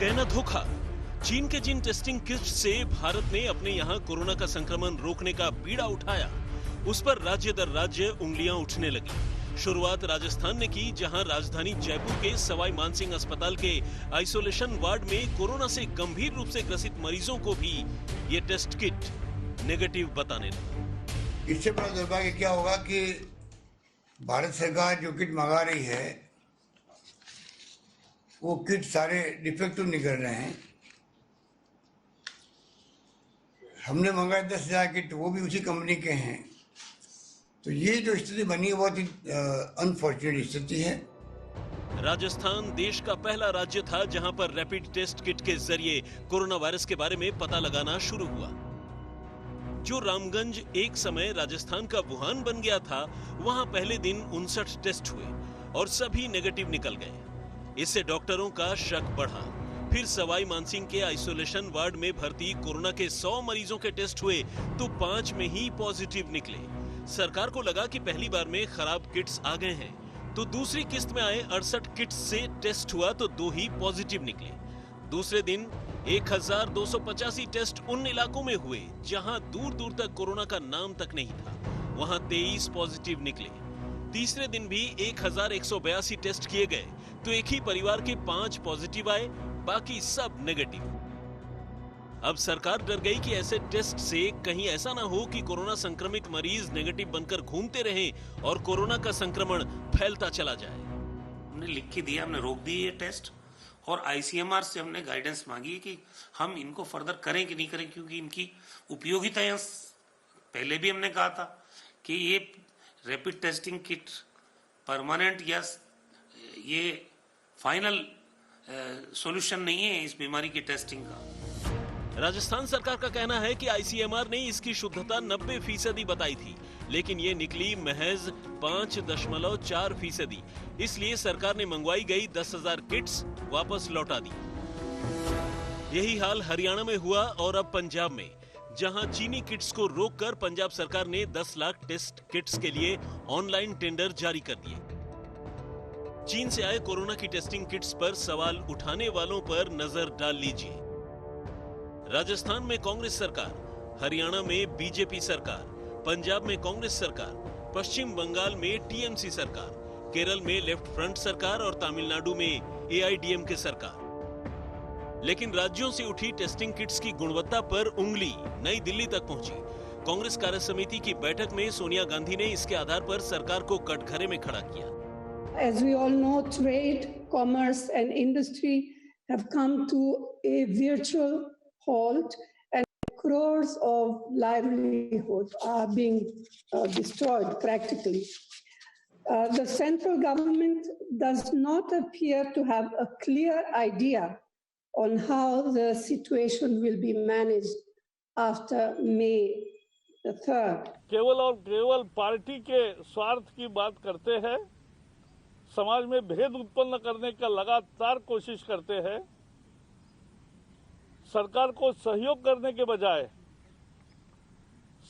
कहना धोखा। चीन के जिन टेस्टिंग किट्स से भारत ने अपने यहाँ कोरोना का संक्रमण रोकने का बीड़ा उठाया, उस पर राज्य दर राज्य उंगलियां उठने लगी। शुरुआत राजस्थान ने की, जहां राजधानी जयपुर के सवाई मानसिंह अस्पताल के आइसोलेशन वार्ड में कोरोना से गंभीर रूप से ग्रसित मरीजों को भी ये टेस्ट किट नेगेटिव बताने लगा। इससे बड़ा दुर्भाग्य क्या होगा कि भारत सरकार जो किट मंगा रही है वो किट सारे डिफेक्टिव निकल रहे हैं। हमने मंगाए 10,000 किट, वो भी उसी कंपनी के हैं। तो ये जो स्थिति बनी है बहुत ही अनफॉर्चुनेट स्थिति है। राजस्थान देश का पहला राज्य था जहां पर रैपिड टेस्ट किट के जरिए कोरोना वायरस के बारे में पता लगाना शुरू हुआ। जो रामगंज एक समय राजस्थान का वुहान बन गया था, वहां पहले दिन 59 टेस्ट हुए और सभी नेगेटिव निकल गए। इससे डॉक्टरों का शक बढ़ा। फिर सवाई मानसिंह के आइसोलेशन वार्ड में भर्ती कोरोना के 100 मरीजों के टेस्ट हुए तो 5 में ही पॉजिटिव निकले। सरकार को लगा कि पहली बार में खराब किट्स आ गए हैं, तो दूसरी किस्त में आए 68 किट्स से टेस्ट हुआ तो 2 ही पॉजिटिव निकले। दूसरे दिन 1285 टेस्ट उन इलाकों में हुए जहां दूर दूर तक कोरोना का नाम तक नहीं था, वहां 23 पॉजिटिव निकले। तीसरे दिन भी 1182 टेस्ट किए गए तो एक ही परिवार के 5 पॉजिटिव आए, बाकी सब नेगेटिव। अब सरकार डर गई कि ऐसे टेस्ट से कहीं ऐसा ना हो कि कोरोना संक्रमित मरीज नेगेटिव बनकर घूमते रहें और कोरोना का संक्रमण फैलता चला जाए। हमने लिख के दिया, हमने रोक दिए ये टेस्ट और आईसीएमआर से हमने गाइडेंस मांगी कि हम इनको फर्दर करें कि नहीं करें, क्योंकि इनकी उपयोगिताएं पहले भी हमने कहा था कि ये रैपिड टेस्टिंग किट परमानेंट या ये फाइनल सॉल्यूशन नहीं है इस बीमारी की टेस्टिंग का। राजस्थान सरकार का कहना है कि आईसीएमआर ने इसकी शुद्धता 90% बताई थी, लेकिन ये निकली महज 5.4%। इसलिए सरकार ने मंगवाई गई 10,000 किट्स वापस लौटा दी। यही हाल हरियाणा में हुआ और अब पंजाब में, जहां चीनी किट्स को रोककर पंजाब सरकार ने 10 लाख टेस्ट किट्स के लिए ऑनलाइन टेंडर जारी कर दिए। चीन से आए कोरोना की टेस्टिंग किट्स पर सवाल उठाने वालों पर नजर डाल लीजिए। राजस्थान में कांग्रेस सरकार, हरियाणा में बीजेपी सरकार, पंजाब में कांग्रेस सरकार, पश्चिम बंगाल में टीएमसी सरकार, केरल में लेफ्ट फ्रंट सरकार और तमिलनाडु में एआईडीएमके सरकार। लेकिन राज्यों से उठी टेस्टिंग किट्स की गुणवत्ता पर उंगली नई दिल्ली तक पहुंची। कांग्रेस कार्य समिति की बैठक में सोनिया गांधी ने इसके आधार पर सरकार को कटघरे में खड़ा किया। As we all know, trade, commerce and industry have come to a virtual halt and crores of livelihoods are being destroyed practically. The central government does not appear to have a clear idea on how the situation will be managed after May the 3rd. केवल और केवल party के स्वार्थ की बात करते हैं, समाज में भेद उत्पन्न करने का लगातार कोशिश करते हैं। सरकार को सहयोग करने के बजाय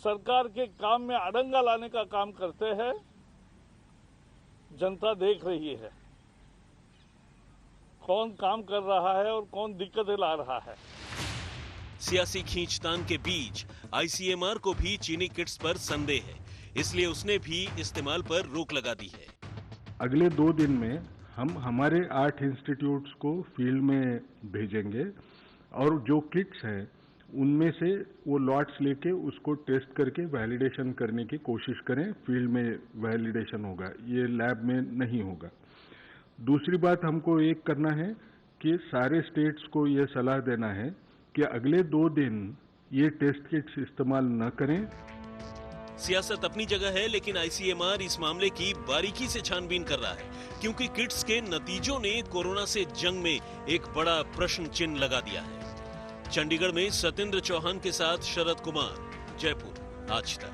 सरकार के काम में अड़ंगा लाने का काम करते हैं। जनता देख रही है कौन काम कर रहा है और कौन दिक्कतें ला रहा है। सियासी खींचतान के बीच आईसीएमआर को भी चीनी किट्स पर संदेह है, इसलिए उसने भी इस्तेमाल पर रोक लगा दी है। अगले 2 दिन में हम हमारे 8 इंस्टीट्यूट्स को फील्ड में भेजेंगे और जो किट्स हैं उनमें से वो लॉट्स लेके उसको टेस्ट करके वैलिडेशन करने की कोशिश करें। फील्ड में वैलिडेशन होगा, ये लैब में नहीं होगा। दूसरी बात हमको एक करना है कि सारे स्टेट्स को ये सलाह देना है कि अगले 2 दिन ये टेस्ट किट्स इस्तेमाल न करें। सियासत अपनी जगह है, लेकिन आईसीएमआर इस मामले की बारीकी से छानबीन कर रहा है, क्योंकि किट्स के नतीजों ने कोरोना से जंग में एक बड़ा प्रश्न चिन्ह लगा दिया है। चंडीगढ़ में सत्येंद्र चौहान के साथ शरद कुमार, जयपुर, आज तक।